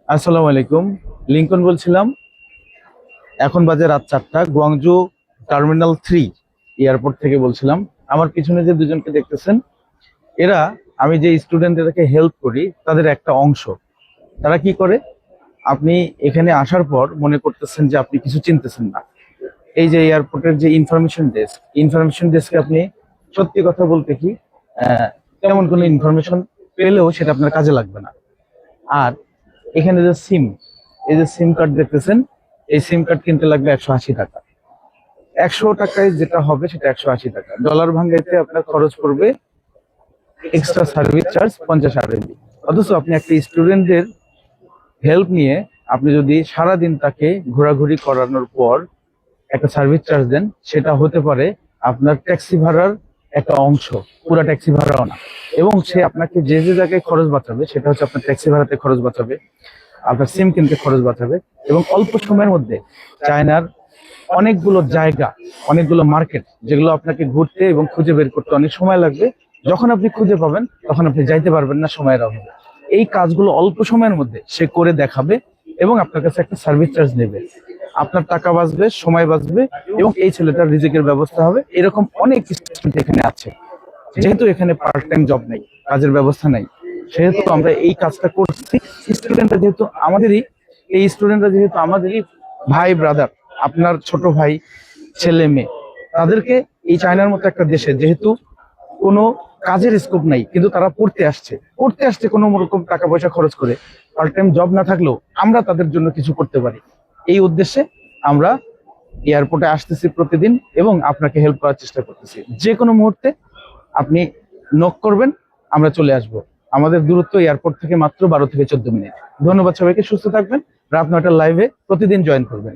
আসসালামু আলাইকুম। লিংকন বলছিলাম। এখন বাজে রাত 4টা। গুয়াংজু টার্মিনাল 3 এয়ারপোর্ট থেকে বলছিলাম। আমার পিছনে যে দুজনকে দেখতেছেন, এরা আমি যে স্টুডেন্টদেরকে হেল্প করি তাদের একটা অংশ। তারা কি করে, আপনি এখানে আসার পর মনে করতেছেন যে আপনি কিছু চিনতেছেন না। এই যে এয়ারপোর্টের যে ইনফরমেশন ডেস্কে আপনি সত্যি কথা বলতে কি আহ, তেমন কোনো ইনফরমেশন পেলেও সেটা আপনার কাজে লাগবে না। আর এখানে যে এই যে সিম কার্ড দেখতেছেন, এই সিম কার্ড কিনতে লাগবে 180 টাকা। 100 টাকায় যেটা হবে সেটা 180 টাকা। ডলার ভাঙ্গাইতে আপনার খরচ পড়বে এক্সট্রা সার্ভিস চার্জ 50 RMB। অথচ আপনি একটা স্টুডেন্টের হেল্প নিয়ে আপনি যদি সারাদিন তাকে ঘোরাঘুরি করানোর পর একটা সার্ভিস চার্জ দেন, সেটা হতে পারে আপনার ট্যাক্সি ভাড়ার একটা অংশ, পুরো ট্যাক্সি ভাড়াও না। এবং সে আপনাকে যে যে জায়গায় খরচ বাঁচাবে সেটা হচ্ছে আপনার ট্যাক্সি ভাড়াতে খরচ বাঁচাবে, আপনার সিম কিনতে খরচ বাঁচাবে। এবং অল্প সময়ের মধ্যে চায়নার অনেকগুলো জায়গা, অনেকগুলো মার্কেট, যেগুলো আপনাকে ঘুরতে এবং খুঁজে বের করতে অনেক সময় লাগবে, যখন আপনি খুঁজে পাবেন তখন আপনি যাইতে পারবেন না সময়ের অভাবে। এই কাজগুলো অল্প সময়ের মধ্যে সে করে দেখাবে এবং আপনার কাছে একটা সার্ভিস চার্জ নেবে। আপনার টাকা বাঁচবে, সময় বাঁচবে, এবং এই ছেলেটার রিজিকের ব্যবস্থা হবে। এরকম অনেক স্টুডেন্ট এখানে আছে। যেহেতু এখানে পার্ট টাইম জব নেই, কাজের ব্যবস্থা নাই, সেহেতু আমরা এই কাজটা করছি। স্টুডেন্টরা যেহেতু আমাদেরই ভাই ব্রাদার, আপনার ছোট ভাই, ছেলে মেয়ে, তাদেরকে এই চায়নার মতো একটা দেশে যেহেতু কোনো কাজের স্কোপ নাই, কিন্তু তারা পড়তে আসছে কোনো রকম টাকা পয়সা খরচ করে, পার্ট টাইম জব না থাকলেও আমরা তাদের জন্য কিছু করতে পারি। এই উদ্দেশ্যে আমরা এয়ারপোর্টে আসতেছি প্রতিদিন এবং আপনাকে হেল্প করার চেষ্টা করতেছি। যে কোনো মুহূর্তে আপনি নক করবেন, আমরা চলে আসব। আমাদের দূরত্ব এয়ারপোর্ট থেকে মাত্র 12 থেকে 14 মিনিট। ধন্যবাদ সবাইকে, সুস্থ থাকবেন। রাত 9টার লাইভে প্রতিদিন জয়েন করবেন।